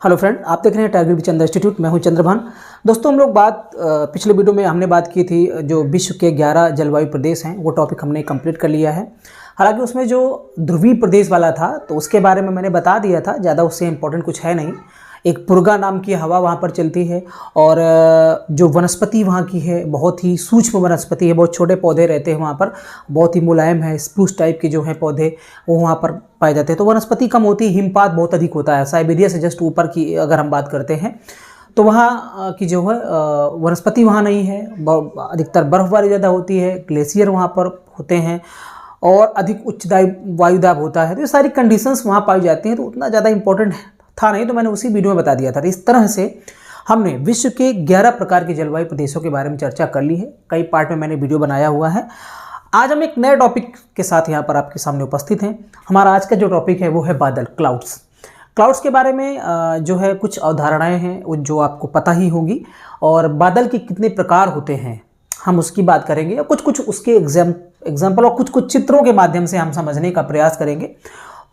Hello friend, आप देख रहे हैं टाइगर चंद्र इंस्टीट्यूट। मैं हूं चंद्रभान। दोस्तों, हम लोग पिछले वीडियो में हमने बात की थी जो विश्व के 11 जलवायु प्रदेश हैं, वो टॉपिक हमने कंप्लीट कर लिया है। हालांकि उसमें जो ध्रुवीय प्रदेश वाला था तो उसके बारे में मैंने बता दिया था, ज़्यादा उससे इम्पोर्टेंट कुछ है नहीं। एक पुर्गा नाम की हवा वहाँ पर चलती है और जो वनस्पति वहाँ की है बहुत ही सूक्ष्म वनस्पति है, बहुत छोटे पौधे रहते हैं वहाँ पर, बहुत ही मुलायम है। स्प्रूस टाइप के जो हैं पौधे वो वहाँ पर पाए जाते हैं। तो वनस्पति कम होती है, हिमपात बहुत अधिक होता है। साइबेरिया से जस्ट ऊपर की अगर हम बात करते हैं तो वहाँ की जो है वनस्पति वहाँ नहीं है। अधिकतर बर्फबारी ज़्यादा होती है, ग्लेशियर वहाँ पर होते हैं और अधिक उच्च वायुदाब होता है। तो ये सारी कंडीशंस वहाँ पाई जाती हैं। तो उतना ज़्यादा इंपॉर्टेंट था नहीं, तो मैंने उसी वीडियो में बता दिया था। तो इस तरह से हमने विश्व के 11 प्रकार के जलवायु प्रदेशों के बारे में चर्चा कर ली है। कई पार्ट में मैंने वीडियो बनाया हुआ है। आज हम एक नए टॉपिक के साथ यहाँ पर आपके सामने उपस्थित हैं। हमारा आज का जो टॉपिक है वो है बादल, क्लाउड्स। क्लाउड्स के बारे में जो है कुछ अवधारणाएं हैं वो जो आपको पता ही होंगी, और बादल के कितने प्रकार होते हैं हम उसकी बात करेंगे। कुछ उसके एग्जाम्पल और कुछ चित्रों के माध्यम से हम समझने का प्रयास करेंगे।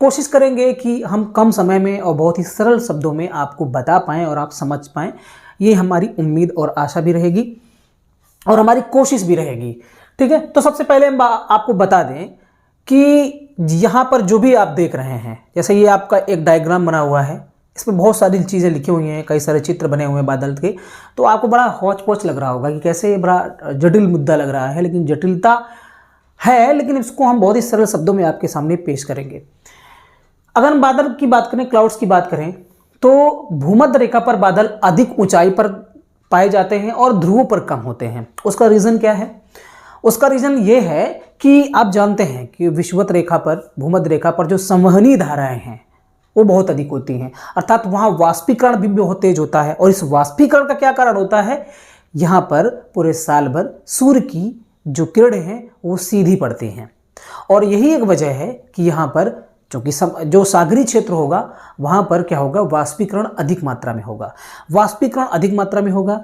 कोशिश करेंगे कि हम कम समय में और बहुत ही सरल शब्दों में आपको बता पाएँ और आप समझ पाएँ। ये हमारी उम्मीद और आशा भी रहेगी और हमारी कोशिश भी रहेगी। ठीक है, तो सबसे पहले हम आपको बता दें कि यहाँ पर जो भी आप देख रहे हैं, जैसे ये आपका एक डायग्राम बना हुआ है, इसमें बहुत सारी चीज़ें लिखी हुई हैं, कई सारे चित्र बने हुए हैं बादल के। तो आपको बड़ा हौच पौच लग रहा होगा कि कैसे बड़ा जटिल मुद्दा लग रहा है, लेकिन जटिलता है, लेकिन इसको हम बहुत ही सरल शब्दों में आपके सामने पेश करेंगे। अगर हम बादल की बात करें, क्लाउड्स की बात करें, तो भूमध्य रेखा पर बादल अधिक ऊंचाई पर पाए जाते हैं और ध्रुवों पर कम होते हैं। उसका रीज़न क्या है? उसका रीज़न ये है कि आप जानते हैं कि विषुवत रेखा पर, भूमध्य रेखा पर जो संवहनी धाराएं हैं वो बहुत अधिक होती हैं, अर्थात वहाँ वाष्पीकरण भी बहुत तेज होता है। और इस वाष्पीकरण का क्या कारण होता है? यहाँ पर पूरे साल भर सूर्य की जो किरणें हैं वो सीधी पड़ती हैं, और यही एक वजह है कि यहाँ पर क्योंकि जो सागरीय क्षेत्र होगा वहाँ पर क्या होगा, वाष्पीकरण अधिक मात्रा में होगा। वाष्पीकरण अधिक मात्रा में होगा,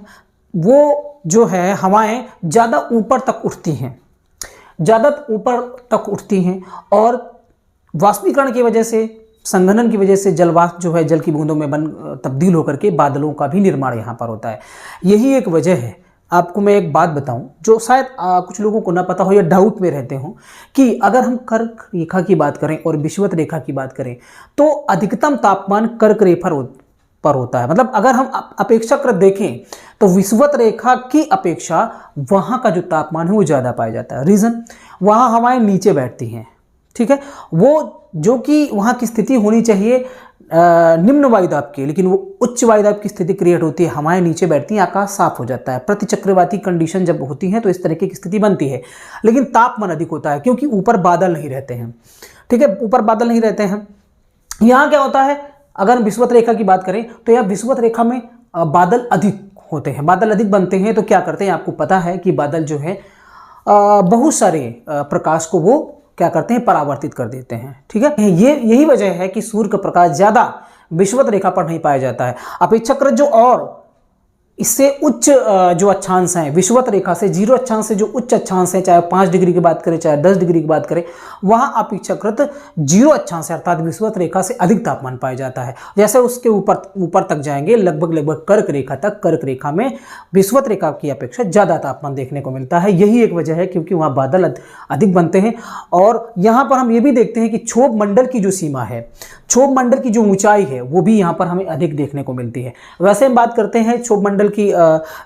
वो जो है हवाएं ज़्यादा ऊपर तक उठती हैं, ज़्यादा ऊपर तक उठती हैं, और वाष्पीकरण की वजह से, संघनन की वजह से जलवाष्प जो है जल की बूंदों में तब्दील होकर के बादलों का भी निर्माण यहाँ पर होता है। यही एक वजह है। आपको मैं एक बात बताऊं जो शायद कुछ लोगों को ना पता हो या डाउट में रहते हो, कि अगर हम कर्क रेखा की बात करें और विषुवत रेखा की बात करें तो अधिकतम तापमान कर्क रेखा पर होता है। मतलब अगर हम अपेक्षाकृत देखें तो विषुवत रेखा की अपेक्षा वहाँ का जो तापमान है वो ज़्यादा पाया जाता है। रीज़न, वहाँ हवाएं नीचे बैठती हैं। ठीक है, वो जो कि वहाँ की स्थिति होनी चाहिए निम्न वायुदाब की, लेकिन वो उच्च वायुदाब की स्थिति क्रिएट होती है, हवाएं नीचे बैठती हैं, आकाश साफ हो जाता है। प्रतिचक्रवाती कंडीशन जब होती है तो इस तरीके की स्थिति बनती है, लेकिन तापमान अधिक होता है क्योंकि ऊपर बादल नहीं रहते हैं। ठीक है, ऊपर बादल नहीं रहते हैं। यहाँ क्या होता है, अगर विषुवत रेखा की बात करें तो यह विषुवत रेखा में बादल अधिक होते हैं, बादल अधिक बनते हैं। तो क्या करते हैं, आपको पता है कि बादल जो है बहुत सारे प्रकाश को वो क्या करते हैं, परावर्तित कर देते हैं। ठीक है, यही वजह है कि सूर्य का प्रकाश ज्यादा विषुवत रेखा पर नहीं पाया जाता है। अपेक्षाकृत जो और इससे उच्च जो अक्षांश हैं, विषुवत रेखा से 0 अक्षांश से जो उच्च अक्षांश हैं, चाहे 5 डिग्री की बात करें चाहे 10 डिग्री की बात करें, वहाँ अपेक्षाकृत 0 अक्षांश अर्थात विषुवत रेखा से अधिक तापमान पाया जाता है। जैसे उसके ऊपर तक जाएंगे, लगभग कर्क रेखा तक, कर्क रेखा में विषुवत रेखा की अपेक्षा ज़्यादा तापमान देखने को मिलता है। यही एक वजह है क्योंकि वहाँ बादल अधिक बनते हैं। और यहाँ पर हम ये भी देखते हैं कि क्षोभ मंडल की जो सीमा है, क्षोभ मंडल की जो ऊंचाई है वो भी यहाँ पर हमें अधिक देखने को मिलती है। वैसे हम बात करते हैं क्षोभ मंडल की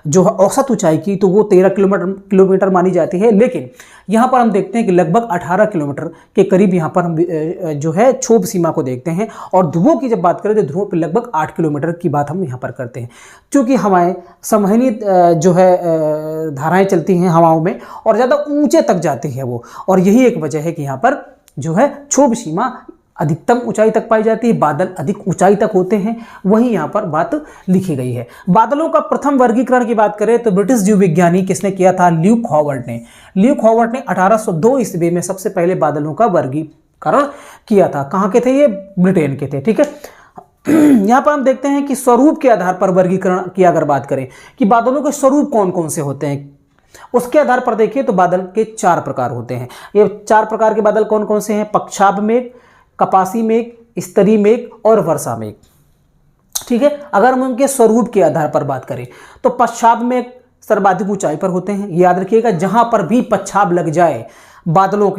जो औसत ऊंचाई की, तो वो 13 किलोमीटर मानी जाती है, लेकिन यहाँ पर हम देखते हैं कि लगभग 18 किलोमीटर के करीब यहाँ पर हम जो है क्षोभ सीमा को देखते हैं। और ध्रुवों की जब बात करें तो ध्रुवों पर लगभग 8 किलोमीटर की बात हम यहाँ पर करते हैं, क्योंकि हवाएं संवहनी जो है धाराएं चलती हैं हवाओं में और ज़्यादा ऊंचे तक जाती है वो। और यही एक वजह है कि यहाँ पर जो है क्षोभ सीमा अधिकतम ऊंचाई तक पाई जाती है, बादल अधिक ऊंचाई तक होते हैं। वही यहाँ पर बात लिखी गई है। बादलों का प्रथम वर्गीकरण की बात करें तो ब्रिटिश जीव विज्ञानी किसने किया था, ल्यूक हॉवर्ड ने। ल्यूक हॉवर्ड ने 1802 ईस्वी में सबसे पहले बादलों का वर्गीकरण किया था। कहाँ के थे ये? ब्रिटेन के थे। ठीक है, यहाँ पर हम देखते हैं कि स्वरूप के आधार पर वर्गीकरण की अगर बात करें कि बादलों के स्वरूप कौन कौन से होते हैं, उसके आधार पर देखिए तो बादल के 4 प्रकार होते हैं। ये 4 प्रकार के बादल कौन कौन से हैं? पक्षाभ मेघ, कपासी मेघ, स्तरी मेघ और वर्षा मेघ। ठीक है। अगर हम उनके स्वरूप के आधार पर बात करें तो पश्चाब में सर्वाधिक ऊंचाई पर होते हैं। याद रखिएगा, जहां पर भी पच्छाब लग जाए बादलों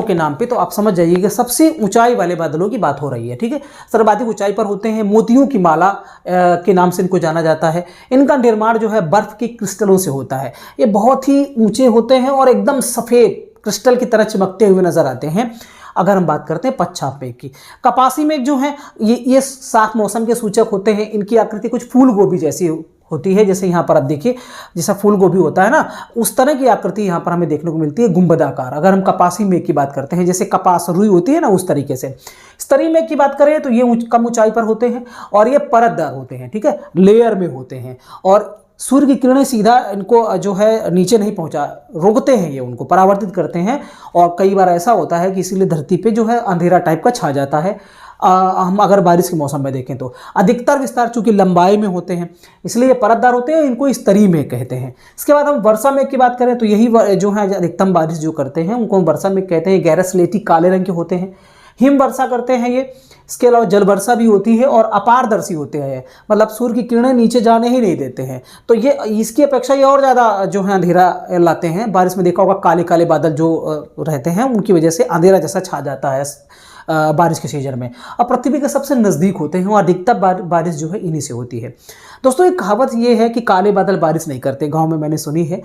के नाम पे, तो आप समझ जाइएगा सबसे ऊंचाई वाले बादलों की बात हो रही है। ठीक है, सर्वाधिक ऊंचाई पर होते हैं। मोतियों की माला के नाम से इनको जाना जाता है। इनका निर्माण जो है बर्फ के क्रिस्टलों से होता है। ये बहुत ही ऊंचे होते हैं और एकदम सफ़ेद क्रिस्टल की तरह चमकते हुए नजर आते हैं। अगर हम बात करते हैं पच्छाब मेघ की, कपासी मेघ जो है ये साफ मौसम के सूचक होते हैं। इनकी आकृति कुछ फूल गोभी जैसी होती है, जैसे यहाँ पर आप देखिए जैसा फूल गोभी होता है ना, उस तरह की आकृति यहाँ पर हमें देखने को मिलती है, गुंबदाकार। अगर हम कपासी मेघ की बात करते हैं, जैसे कपास रुई होती है ना, उस तरीके से। स्तरीय मेघ की बात करें तो ये कम ऊंचाई पर होते हैं और ये परतदार होते हैं। ठीक है, लेयर में होते हैं और सूर्य की किरणें सीधा इनको जो है नीचे नहीं रोकते हैं, ये उनको परावर्तित करते हैं। और कई बार ऐसा होता है कि इसीलिए धरती पे जो है अंधेरा टाइप का छा जाता है। हम अगर बारिश के मौसम में देखें तो अधिकतर विस्तार चूंकि लंबाई में होते हैं, इसलिए ये परतदार होते हैं, इनको स्तरीय मेघ कहते हैं। इसके बाद हम वर्षा मेघ की बात करें तो यही जो है अधिकतम बारिश जो करते हैं उनको वर्षा मेघ कहते हैं। गहरा स्लेटी काले रंग के होते हैं, हिम वर्षा करते हैं ये। इसके अलावा जल वर्षा भी होती है और अपारदर्शी होते हैं, मतलब सूर्य की किरणें नीचे जाने ही नहीं देते हैं। तो ये इसकी अपेक्षा ये और ज़्यादा जो है अंधेरा लाते हैं। बारिश में देखा होगा काले काले बादल जो रहते हैं, उनकी वजह से अंधेरा जैसा छा जाता है बारिश के सीजन में। और पृथ्वी के सबसे नज़दीक होते हैं और अधिकतर बारिश जो है इन्हीं से होती है। दोस्तों, एक कहावत ये है कि काले बादल बारिश नहीं करते, गांव में मैंने सुनी है,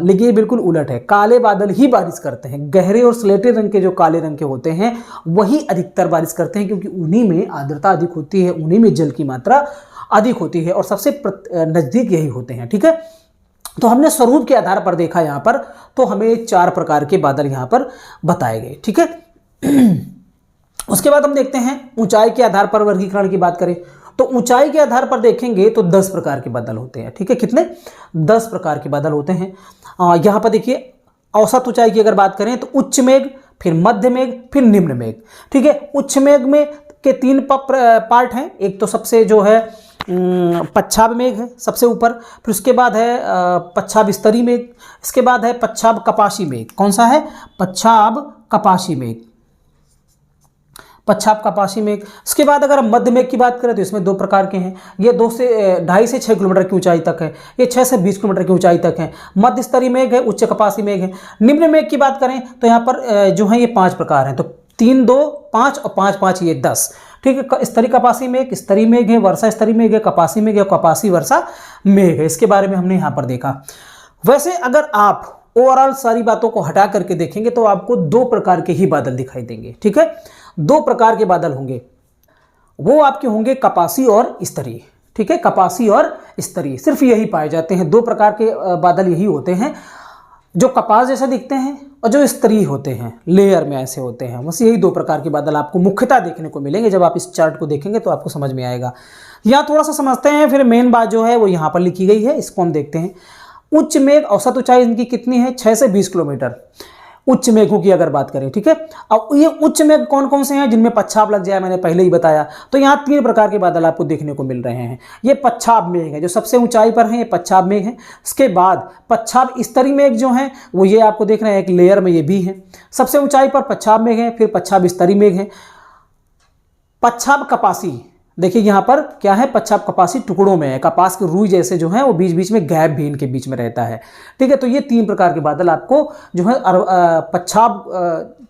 लेकिन ये बिल्कुल उलट है। काले बादल ही बारिश करते हैं। गहरे और स्लेटी रंग के जो काले रंग के होते हैं वही अधिकतर बारिश करते हैं, क्योंकि उन्हीं में आर्द्रता अधिक होती है, उन्हीं में जल की मात्रा अधिक होती है और सबसे नज़दीक यही होते हैं। ठीक है, तो हमने स्वरूप के आधार पर देखा यहाँ पर, तो हमें 4 प्रकार के बादल यहाँ पर बताए गए। ठीक है, उसके बाद हम देखते हैं ऊंचाई के आधार पर वर्गीकरण की बात करें तो ऊंचाई के आधार पर देखेंगे तो 10 प्रकार के बादल होते हैं। ठीक है, कितने? 10 प्रकार के बादल होते हैं। यहाँ पर देखिए, औसत ऊंचाई की अगर बात करें तो उच्च मेघ, फिर मध्य मेघ, फिर निम्न मेघ। ठीक है, उच्च मेघ में के 3 पार्ट हैं। एक तो सबसे जो है पच्छाब मेघ है सबसे ऊपर, फिर उसके बाद है पच्छाब स्तरीय मेघ, इसके बाद है पच्छाब कपासी मेघ। कौन सा है? पच्छाब कपासी मेघ, पच्छाब कपासी मेघ। इसके बाद अगर हम मध्य मेघ की बात करें तो इसमें 2 प्रकार के हैं। ये 2.5 से 6 किलोमीटर की ऊंचाई तक है, ये 6 से 20 किलोमीटर की ऊंचाई तक है। मध्य स्तरीय मेघ है, उच्च कपासी मेघ है। निम्न मेघ की बात करें तो यहाँ पर जो है ये 5 प्रकार हैं, तो 3, 2, 5 और 5, 5 ये 10। ठीक है, स्तरीय कपासी मेघ, स्तरीय मेघ है, वर्षा स्तरीय मेघ है, कपासी मेघ है, कपासी वर्षा मेघ है। इसके बारे में हमने यहाँ पर देखा। वैसे अगर आप ओवरऑल सारी बातों को हटा करके देखेंगे तो आपको 2 प्रकार के ही बादल दिखाई देंगे। ठीक है, 2 प्रकार के बादल होंगे, वो आपके होंगे कपासी और स्तरीय। ठीक है, कपासी और स्तरीय सिर्फ यही पाए जाते हैं। 2 प्रकार के बादल यही होते हैं, जो कपास जैसे दिखते हैं और जो स्तरीय होते हैं, लेयर में ऐसे होते हैं। बस यही 2 प्रकार के बादल आपको मुख्यतः देखने को मिलेंगे। जब आप इस चार्ट को देखेंगे तो आपको समझ में आएगा। यहाँ थोड़ा सा समझते हैं, फिर मेन बात जो है वो यहाँ पर लिखी गई है, इसको हम देखते हैं। उच्च मेघ, औसत ऊंचाई इनकी कितनी है? 6 से 20 किलोमीटर उच्च मेघों की अगर बात करें। ठीक है, अब ये उच्च मेघ कौन कौन से हैं जिनमें पच्छाब लग जाए, मैंने पहले ही बताया। तो यहाँ 3 प्रकार के बादल आपको देखने को मिल रहे हैं। ये पच्छाब मेघ है, जो सबसे ऊंचाई पर है, ये पच्छाब मेघ है। इसके बाद पच्छाब स्तरीय मेघ जो हैं वो ये आपको देख रहे हैं, एक लेयर में ये भी है। सबसे ऊंचाई पर पच्छाब मेघ है, फिर पच्छाब स्तरीय मेघ है। पच्छाब कपासी, देखिए यहाँ पर क्या है, पच्छाब कपासी टुकड़ों में है, कपास की रुई जैसे जो है वो बीच बीच में गैप भी इनके बीच में रहता है। ठीक है, तो ये 3 प्रकार के बादल आपको जो है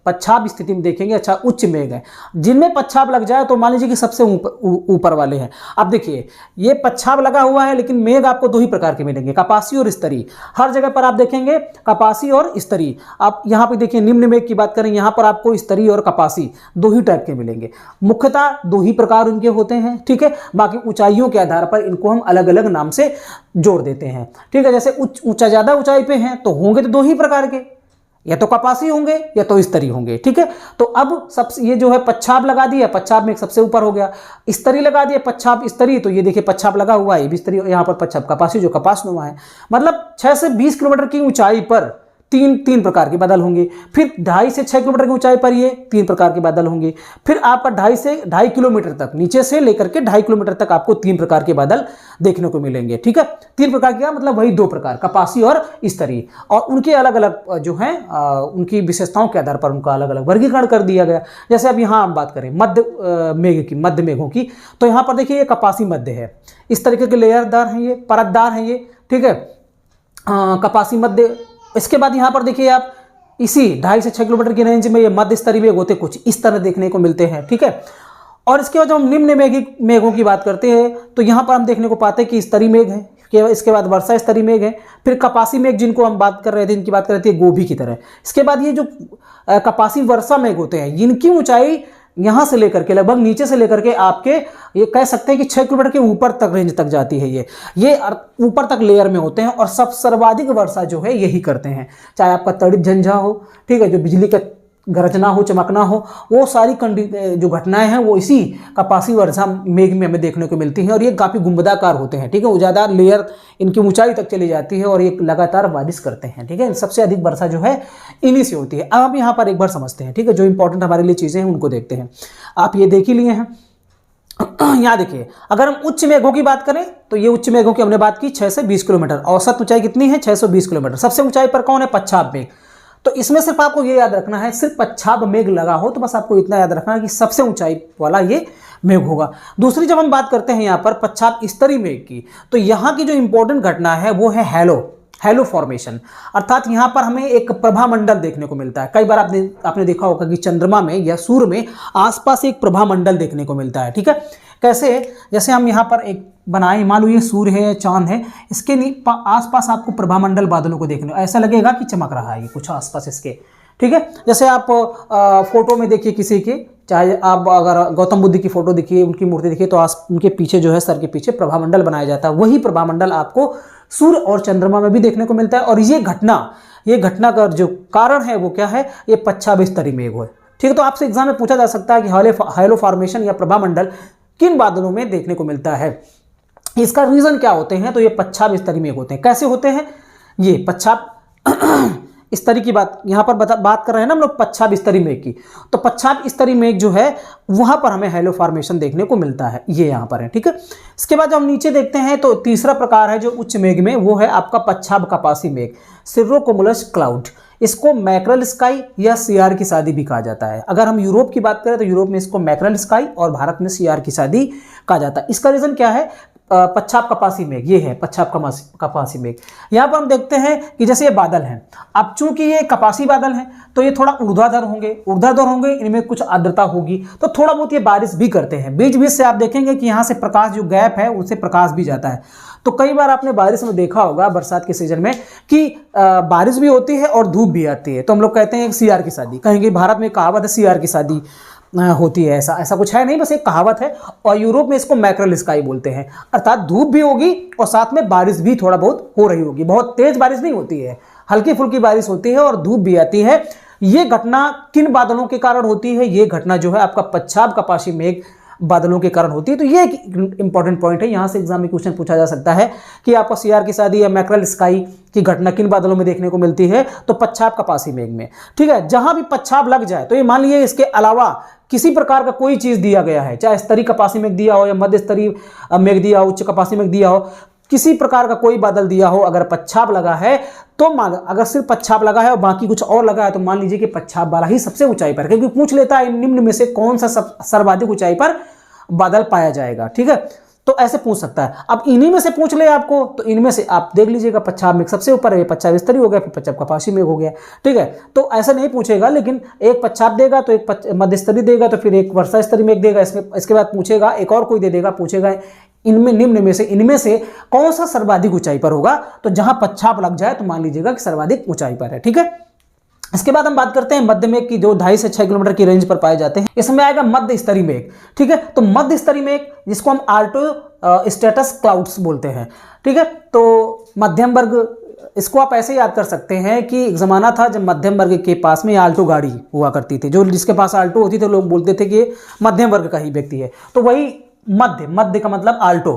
पच्छाब स्थिति में देखेंगे। अच्छा, उच्च मेघ है, जिनमें पच्छाब लग जाए तो मान लीजिए कि सबसे ऊपर वाले हैं। अब देखिए, ये पच्छाब लगा हुआ है, लेकिन मेघ आपको 2 ही प्रकार के मिलेंगे, कपासी और स्तरीय। हर जगह पर आप देखेंगे कपासी और स्तरीय। आप यहाँ पे देखिए, निम्न मेघ की बात करें, यहाँ पर आपको स्तरीय और कपासी 2 ही टाइप के मिलेंगे। मुख्यतः 2 ही प्रकार उनके होते हैं। ठीक है, बाकी ऊंचाइयों के आधार पर इनको हम अलग अलग नाम से जोड़ देते हैं। ठीक है, जैसे ऊंचा ज्यादा ऊंचाई पे हैं तो होंगे तो 2 ही प्रकार के, या तो कपासी होंगे या तो स्तरीय होंगे। ठीक है, तो अब सबसे ये जो है पच्छाब लगा दिया, पच्छाब में सबसे ऊपर हो गया। स्तरीय लगा दिया, पच्छाब स्तरीय, तो ये देखिए पच्छाब लगा हुआ है, ये भी स्तरीय। यहाँ पर पच्छाब कपासी जो कपास नुमा है। मतलब 6 से 20 किलोमीटर की ऊंचाई पर तीन तीन प्रकार के बादल होंगे। फिर 2.5 से 6 किलोमीटर की ऊंचाई पर ये 3 प्रकार के बादल होंगे। फिर आपका 2.5 किलोमीटर तक, नीचे से लेकर के 2.5 किलोमीटर तक आपको 3 प्रकार के बादल देखने को मिलेंगे। ठीक है, 3 प्रकार के मतलब वही 2 प्रकार, कपासी और स्तरीय, और उनके अलग अलग जो है उनकी विशेषताओं के आधार पर उनका अलग अलग वर्गीकरण कर दिया गया। जैसे अब यहाँ हम बात करें मध्य मेघों की, तो यहाँ पर देखिए ये कपासी मध्य है, इस तरीके के लेयरदार हैं, ये परतदार हैं ये। ठीक है, कपासी मध्य। इसके बाद यहाँ पर देखिए आप इसी 2.5 से 6 किलोमीटर की रेंज में ये मध्य स्तरीय मेघ होते कुछ इस तरह देखने को मिलते हैं। ठीक है, और इसके बाद जब हम निम्न मेघों की बात करते हैं तो यहाँ पर हम देखने को पाते हैं कि स्तरीय मेघ है, इसके बाद वर्षा स्तरीय मेघ है, फिर कपासी मेघ जिनको हम बात कर रहे थे, इनकी बात कर रहे थे गोभी की तरह। इसके बाद ये जो कपासी वर्षा मेघ होते हैं, इनकी ऊंचाई यहाँ से लेकर के लगभग नीचे से लेकर के आपके ये कह सकते हैं कि 6 किलोमीटर के ऊपर तक रेंज तक जाती है। ये ऊपर तक लेयर में होते हैं और सर्वाधिक वर्षा जो है यही करते हैं, चाहे आपका तड़ित झंझा हो, ठीक है, जो बिजली का गरजना हो, चमकना हो, वो सारी जो घटनाएं हैं वो इसी कपासी वर्षा मेघ में हमें देखने को मिलती हैं। और ये काफ़ी गुंबदाकार होते हैं। ठीक है, वो ज़्यादा लेयर इनकी ऊंचाई तक चली जाती है और ये लगातार बारिश करते हैं। ठीक है, सबसे अधिक वर्षा जो है इन्हीं से होती है। अब हम यहाँ पर एक बार समझते हैं, ठीक है, जो इंपॉर्टेंट हमारे लिए चीज़ें हैं उनको देखते हैं। आप ये देख ही लिए हैं। यहाँ देखिए, अगर हम उच्च मेघों की बात करें तो ये उच्च मेघों की हमने बात की 6 से 20 किलोमीटर, औसत ऊंचाई कितनी है 620 किलोमीटर। सबसे ऊंचाई पर कौन है, पच्छाद मेघ। तो इसमें सिर्फ आपको ये याद रखना है, सिर्फ पच्छाद मेघ लगा हो तो बस आपको इतना याद रखना है कि सबसे ऊंचाई वाला ये मेघ होगा। दूसरी जब हम बात करते हैं यहाँ पर पच्छाद स्तरीय मेघ की, तो यहाँ की जो इंपॉर्टेंट घटना है वो है हैलो फॉर्मेशन, अर्थात यहाँ पर हमें एक प्रभामंडल देखने को मिलता है। कई बार आपने देखा होगा कि चंद्रमा में या सूर्य में आसपास एक प्रभामंडल देखने को मिलता है। ठीक है, कैसे, जैसे हम यहाँ पर एक बनाए, मान लो ये सूर्य है, चांद है, इसके आसपास आपको प्रभामंडल बादलों को देखने ऐसा लगेगा कि चमक रहा है ये कुछ आसपास इसके। ठीक है, जैसे आप फोटो में देखिए किसी के, चाहे आप अगर गौतम बुद्ध की फोटो देखिए, उनकी मूर्ति देखिए, तो उनके पीछे जो है सर के पीछे प्रभामंडल बनाया जाता है। वही प्रभामंडल आपको सूर्य और चंद्रमा में भी देखने को मिलता है। और ये घटना का जो कारण है वो क्या है, ये पच्छाद स्तरीय मेघ है। ठीक है, तो आपसे एग्जाम में पूछा जा सकता है कि हैलो फॉर्मेशन या प्रभामंडल किन बादलों में देखने को मिलता है, इसका रीजन क्या होते हैं। तो ये पच्छाद स्तरीय मेघ होते हैं। कैसे होते हैं ये पच्छाद स्तरीय की बात यहाँ पर बात कर रहे हैं ना हम लोग, पच्छाद स्तरीय मेघ की। तो पच्छाद स्तरीय मेघ जो है वहां पर हमें हैलो फॉर्मेशन देखने को मिलता है, ये यहाँ पर है। ठीक है, इसके बाद जब हम नीचे देखते हैं तो तीसरा प्रकार है जो उच्च मेघ में, वो है आपका पच्छाद कपासी मेघ, सिर्रोकुमुलस क्लाउड। इसको मैकरल स्काई या सियार की शादी भी कहा जाता है। अगर हम यूरोप की बात करें तो यूरोप में इसको मैकरल स्काई और भारत में सियार की शादी कहा जाता है। इसका रीजन क्या है, पच्छाद कपासी मेघ, ये है पच्छाद कपासी मेघ। यहाँ पर हम देखते हैं कि जैसे ये बादल हैं, अब चूंकि ये कपासी बादल हैं तो ये थोड़ा ऊर्ध्वाधर होंगे, इनमें कुछ आर्द्रता होगी, तो थोड़ा बहुत ये बारिश भी करते हैं। बीच बीच से आप देखेंगे कि यहाँ से प्रकाश जो गैप है उससे प्रकाश भी जाता है। तो कई बार आपने बारिश में देखा होगा बरसात के सीजन में कि बारिश भी होती है और धूप भी आती है, तो हम लोग कहते हैं सियार की शादी। कहेंगे भारत में कहावत है सियार की शादी होती है, ऐसा कुछ है नहीं, बस एक कहावत है। और यूरोप में इसको मैकरल स्काई बोलते हैं, अर्थात धूप भी होगी और साथ में बारिश भी थोड़ा बहुत हो रही होगी। बहुत तेज बारिश नहीं होती है, हल्की फुल्की बारिश होती है और धूप भी आती है। ये घटना किन बादलों के कारण होती है, ये घटना जो है आपका पच्छाद कपासी मेघ बादलों के कारण होती है। तो ये एक इंपॉर्टेंट पॉइंट है, यहाँ से एग्जाम में क्वेश्चन पूछा जा सकता है कि आपको सियार की शादी या मैकरल स्काई की घटना किन बादलों में देखने को मिलती है, तो पच्छाद कपासी मेघ में। ठीक है, जहां भी पच्छाद लग जाए, तो ये मान लीजिए इसके अलावा किसी प्रकार का कोई चीज दिया गया है, चाहे स्तरीय कपासी मेघ दिया हो या मध्य स्तरीय मेघ दिया हो, उच्च कपासी मेघ दिया हो, किसी प्रकार का कोई बादल दिया हो, अगर पच्छाद लगा है तो अगर सिर्फ पच्छाद लगा है और बाकी कुछ और लगा है तो मान लीजिए कि पच्छाद वाला ही सबसे ऊंचाई पर, क्योंकि पूछ लेता है निम्न में से कौन सा सर्वाधिक ऊंचाई पर बादल पाया जाएगा। ठीक है, तो ऐसे पूछ सकता है। अब इन्हीं में से पूछ ले आपको, तो इनमें से आप देख लीजिएगा पच्छाद मेघ सबसे ऊपर है, पच्छाद स्तरीय हो गया, फिर पच्छाद कपासी मेघ हो गया। ठीक है, तो ऐसा नहीं पूछेगा, लेकिन एक पच्छाद देगा तो एक मध्य स्तरीय देगा, तो फिर एक वर्षा स्तरीय मेघ देगा, इसके बाद पूछेगा एक और कोई दे देगा, पूछेगा इनमें निम्न में से इनमें से कौन सा सर्वाधिक ऊंचाई पर होगा। तो जहां पच्छाद लग जाए तो मान लीजिएगा कि सर्वाधिक ऊंचाई पर है। ठीक है, इसके बाद हम बात करते हैं मध्य मेघ की, जो 2.5 से 6 किलोमीटर की रेंज पर पाए जाते हैं। इसमें आएगा मध्य स्तरीय मेघ। ठीक है, तो मध्य स्तरीय मेघ जिसको हम आल्टो स्टेटस क्लाउड्स बोलते हैं। ठीक है, तो मध्यम वर्ग, इसको आप ऐसे याद कर सकते हैं कि एक ज़माना था जब मध्यम वर्ग के पास में आल्टो गाड़ी हुआ करती थी, जो जिसके पास आल्टो होती थी लोग बोलते थे कि मध्यम वर्ग का ही व्यक्ति है। तो वही मध्य का मतलब आल्टो।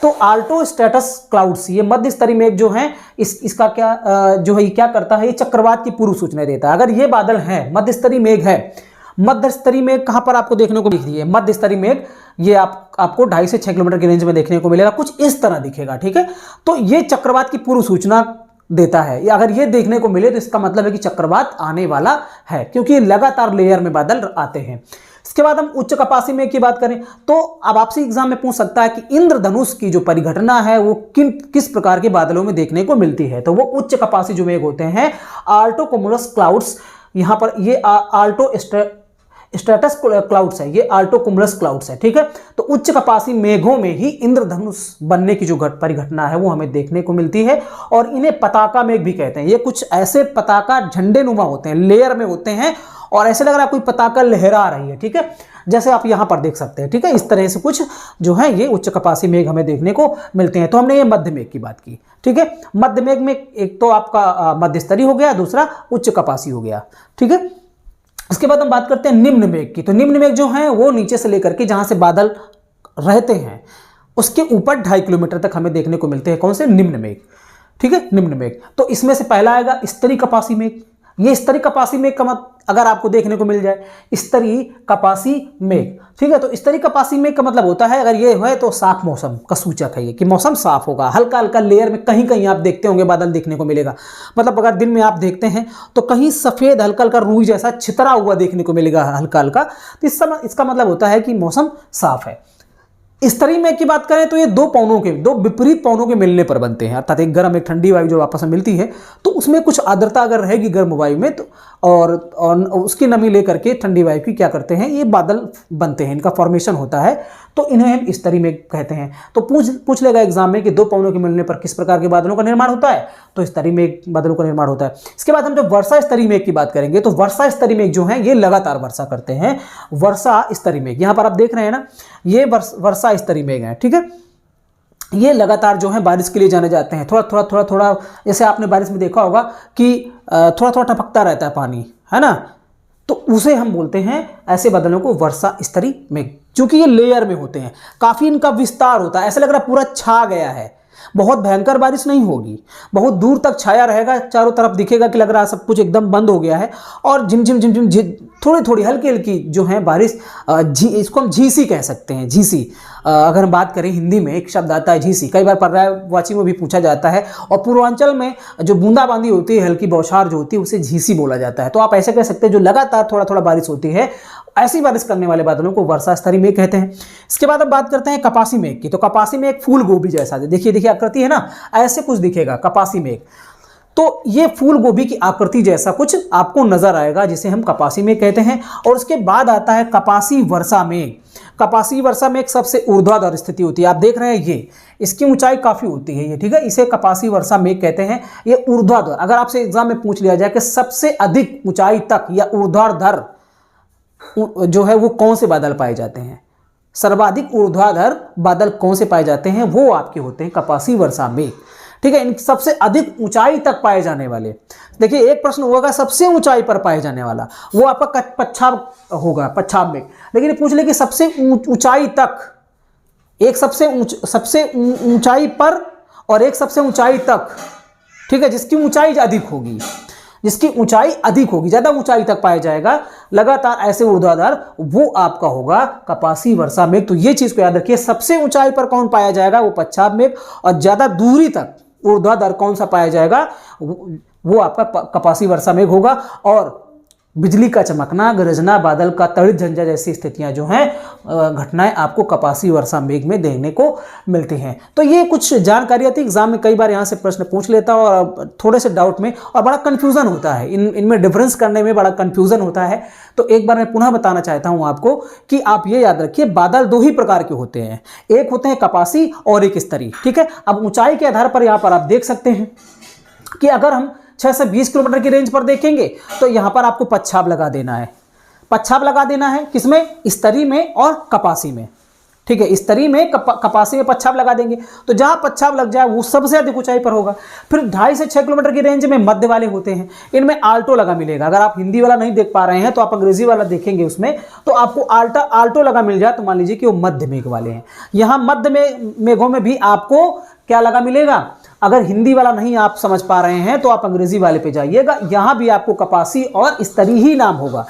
तो आल्टो स्ट्रेटस क्लाउड्स, ये मध्य स्तरीय मेघ जो है इसका क्या जो है ये क्या करता है, ये चक्रवात की पूर्व सूचना देता है। अगर ये बादल है, मध्य स्तरीय मेघ है, मध्य स्तरीय मेघ कहां पर आपको देखने को दिख रही है, मध्य स्तरीय मेघ ये आपको 2.5 से 6 किलोमीटर की रेंज में देखने को मिलेगा, कुछ इस तरह दिखेगा, ठीक है। तो ये चक्रवात की पूर्व सूचना देता है, या अगर ये देखने को मिले तो इसका मतलब है कि चक्रवात आने वाला है, क्योंकि लगातार लेयर में बादल आते हैं। इसके बाद हम उच्च कपासी मेघ की बात करें तो अब आपसे एग्जाम में पूछ सकता है कि इंद्रधनुष की जो परिघटना है वो किस प्रकार के बादलों में देखने को मिलती है। तो वो उच्च कपासी जो मेघ होते हैं, आल्टो कुमुलस क्लाउड्स, यहां पर ये आल्टो स्ट्रेटस क्लाउड्स है, ये आल्टो कुमुलस क्लाउड्स है, ठीक है। तो उच्च कपासी मेघों में ही इंद्रधनुष बनने की जो परिघटना है वो हमें देखने को मिलती है, और इन्हें पताका मेघ भी कहते हैं। ये कुछ ऐसे पताका झंडे नुमा होते हैं, लेयर में होते हैं, और ऐसे लग रहा है कोई पताका लहरा रही है, ठीक है, जैसे आप यहां पर देख सकते हैं, ठीक है। इस तरह से कुछ जो है ये उच्च कपासी मेघ हमें देखने को मिलते हैं। तो हमने ये मध्य मेघ की बात की, ठीक है। मध्य मेघ में एक तो आपका मध्य स्तरीय हो गया, दूसरा उच्च कपासी हो गया, ठीक है। इसके बाद हम बात करते हैं निम्न मेघ की। तो निम्न मेघ जो है वो नीचे से लेकर के जहां से बादल रहते हैं उसके ऊपर 2.5 किलोमीटर तक हमें देखने को मिलते हैं। कौन से? निम्न मेघ, ठीक है, निम्न मेघ। तो इसमें से पहला आएगा स्तरीय कपासी मेघ। ये स्तरीय कपासी मेघ का अगर आपको देखने को मिल जाए, स्तरीय कपासी मेघ, ठीक है। तो स्तरीय कपासी मेघ का मतलब होता है अगर ये है तो साफ मौसम का सूचक है ये, कि मौसम साफ होगा, हल्का हल्का लेयर में कहीं कहीं आप देखते होंगे बादल देखने को मिलेगा। मतलब अगर दिन में आप देखते हैं तो कहीं सफेद हल्का हल्का रुई जैसा छितरा हुआ देखने को मिलेगा हल्का हल्का, तो इसका मतलब होता है कि मौसम साफ है। स्तरीय मेघ की बात करें तो ये दो विपरीत पवनों के मिलने पर बनते हैं, अर्थात एक गर्म एक ठंडी वायु जो आपस में मिलती है, तो उसमें कुछ आर्द्रता अगर रहेगी गर्म वायु में तो और उसकी नमी लेकर के ठंडी वायु की क्या करते हैं, ये बादल बनते हैं, इनका फॉर्मेशन होता है, तो इन्हें हम स्तरीय मेघ कहते हैं। तो पूछ लेगा एग्जाम में कि दो पवनों के मिलने पर किस प्रकार के बादलों का निर्माण होता है, तो स्तरीय मेघ बादलों का निर्माण होता है। इसके बाद हम जब वर्षा स्तरीय मेघ की बात करेंगे तो वर्षा स्तरीय मेघ जो है ये लगातार वर्षा करते हैं। वर्षा स्तरीय मेघ यहाँ पर आप देख रहे हैं ना, ये वर्षा स्तरीय मेघ है, ठीक है। ये लगातार जो है बारिश के लिए जाने जाते हैं। थोड़ा जैसे आपने बारिश में देखा होगा कि थोड़ा थोड़ा टपकता रहता है पानी, है ना, तो उसे हम बोलते हैं, ऐसे बादलों को वर्षा स्तरीय मेघ। क्योंकि ये लेयर में होते हैं, काफी इनका विस्तार होता है, ऐसा लग रहा है पूरा छा गया है। बहुत भयंकर बारिश नहीं होगी, बहुत दूर तक छाया रहेगा, चारों तरफ दिखेगा कि लग रहा है सब कुछ एकदम बंद हो गया है, और झिमझिम झिमझिम थोड़ी थोड़ी हल्की हल्की जो है बारिश, इसको हम झीसी कह सकते हैं। झीसी, अगर हम बात करें हिंदी में एक शब्द आता है झीसी, कई बार पर्यायवाची में भी पूछा जाता है, और पूर्वांचल में जो बूंदाबांदी होती है, हल्की बौछार जो होती है, उसे झीसी बोला जाता है। तो आप ऐसे कह सकते हैं जो लगातार थोड़ा थोड़ा बारिश होती है, ऐसी बारिश करने वाले बादलों को वर्षा स्तरीय मेघ कहते हैं। इसके बाद अब बात करते हैं कपासी मेघ की। तो कपासी मेघ फूल गोभी जैसा, देखिए आकृति है ना, ऐसे कुछ दिखेगा कपासी मेघ। तो ये फूल गोभी की आकृति जैसा कुछ आपको नजर आएगा, जिसे हम कपासी मेघ कहते हैं। और उसके बाद आता है कपासी वर्षा मेघ। कपासी वर्षा मेघ सबसे ऊर्ध्वाधर स्थिति होती है, आप देख रहे हैं ये, इसकी ऊंचाई काफी होती है ये, ठीक है, इसे कपासी वर्षा मेघ कहते हैं। ये ऊर्ध्वाधर, अगर आपसे एग्जाम में पूछ लिया जाए कि सबसे अधिक ऊंचाई तक या ऊर्ध्वाधर जो है वो कौन से बादल पाए जाते हैं, सर्वाधिक ऊर्ध्वाधर बादल कौन से पाए जाते हैं, वो आपके होते हैं कपासी वर्षा मेघ, ठीक है। इन सबसे अधिक ऊंचाई तक पाए जाने वाले, देखिए एक प्रश्न होगा सबसे ऊंचाई पर पाए जाने वाला, वो आपका पच्छाब होगा, पच्छाब मेघ। लेकिन पूछ ले कि सबसे ऊंचाई तक, एक सबसे ऊंचाई पर और एक सबसे ऊंचाई तक, ठीक है, जिसकी ऊंचाई अधिक होगी, जिसकी ऊंचाई अधिक होगी, ज्यादा ऊंचाई तक पाया जाएगा लगातार ऐसे ऊर्ध्वाधर, वो आपका होगा कपासी वर्षा मेघ। तो ये चीज को याद रखिए, सबसे ऊंचाई पर कौन पाया जाएगा, वो पच्छाब मेघ, और ज्यादा दूरी तक ऊर्ध्वाधर कौन सा पाया जाएगा, वो आपका कपासी वर्षा मेघ होगा। और बिजली का चमकना, गरजना, बादल का तड़ित झंझा जैसी स्थितियां जो हैं, घटनाएं आपको कपासी वर्षा मेघ में देखने को मिलती हैं। तो ये कुछ जानकारियां थी, एग्जाम में कई बार यहाँ से प्रश्न पूछ लेता और थोड़े से डाउट में, और बड़ा कंफ्यूजन होता है इनमें डिफरेंस करने में, बड़ा कंफ्यूजन होता है। तो एक बार मैं पुनः बताना चाहता हूं आपको कि आप ये याद रखिए, बादल दो ही प्रकार के होते हैं, एक होते हैं कपासी और एक स्तरीय, ठीक है। अब ऊंचाई के आधार पर यहाँ पर आप देख सकते हैं कि अगर हम 6 से 20 किलोमीटर की रेंज पर देखेंगे तो यहां पर आपको पच्छाब लगा देना है, पच्छाब लगा देना है, किसमें, स्तरीय में और कपासी में, ठीक है, इस तरी में कपासी में पच्छाव लगा देंगे, तो जहां पच्छाव लग जाए वो सबसे अधिक ऊंचाई पर होगा। फिर 2.5 से 6 किलोमीटर की रेंज में मध्य वाले होते हैं, इनमें आल्टो लगा मिलेगा। अगर आप हिंदी वाला नहीं देख पा रहे हैं तो आप अंग्रेजी वाला देखेंगे, उसमें तो आपको आल्टो लगा मिल जाए, तो मान लीजिए कि वो मध्य मेघ वाले हैं। यहाँ मध्य में मेघों में भी आपको क्या लगा मिलेगा, अगर हिंदी वाला नहीं आप समझ पा रहे हैं तो आप अंग्रेजी वाले पे जाइएगा, यहां भी आपको कपासी और स्तरी ही नाम होगा,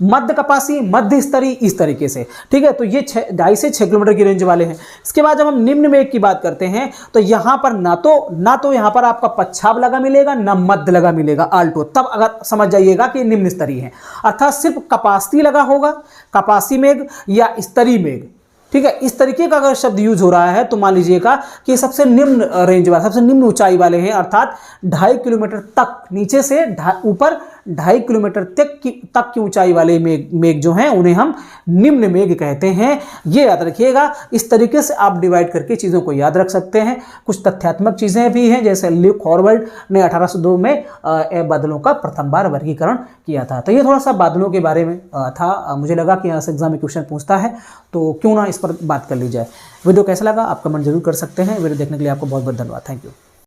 मध्य कपासी, मध्य स्तरी, इस तरीके से। ठीक है, तो ये 2.5 से 6 किलोमीटर की रेंज वाले हैं। इसके बाद जब हम निम्न मेघ की बात करते हैं तो यहां पर ना तो यहां पर आपका पच्छाव लगा मिलेगा, ना मध्य लगा मिलेगा, आल्टो, तब अगर समझ जाइएगा कि निम्न स्तरीय है, अर्थात सिर्फ कपासी लगा होगा, कपासी मेघ या स्तरी मेघ। ठीक है, इस तरीके का अगर शब्द यूज हो रहा है तो मान लीजिएगा कि सबसे निम्न रेंज वाला, सबसे निम्न ऊंचाई वाले हैं, अर्थात 2.5 किलोमीटर तक, नीचे से ऊपर 2.5 किलोमीटर तक की ऊंचाई वाले मेघ जो हैं उन्हें हम निम्न मेघ कहते हैं। ये याद रखिएगा। इस तरीके से आप डिवाइड करके चीज़ों को याद रख सकते हैं। कुछ तथ्यात्मक चीज़ें भी हैं, जैसे ल्यूक हॉर्वर्ड ने 1802 में बादलों का प्रथम बार वर्गीकरण किया था। तो ये थोड़ा सा बादलों के बारे में था, मुझे लगा कि यहाँ से एग्जाम में क्वेश्चन पूछता है तो क्यों ना इस पर बात कर ली जाए। वीडियो कैसा लगा आप कमेंट जरूर कर सकते हैं। वीडियो देखने के लिए आपको बहुत बहुत धन्यवाद। Thank you.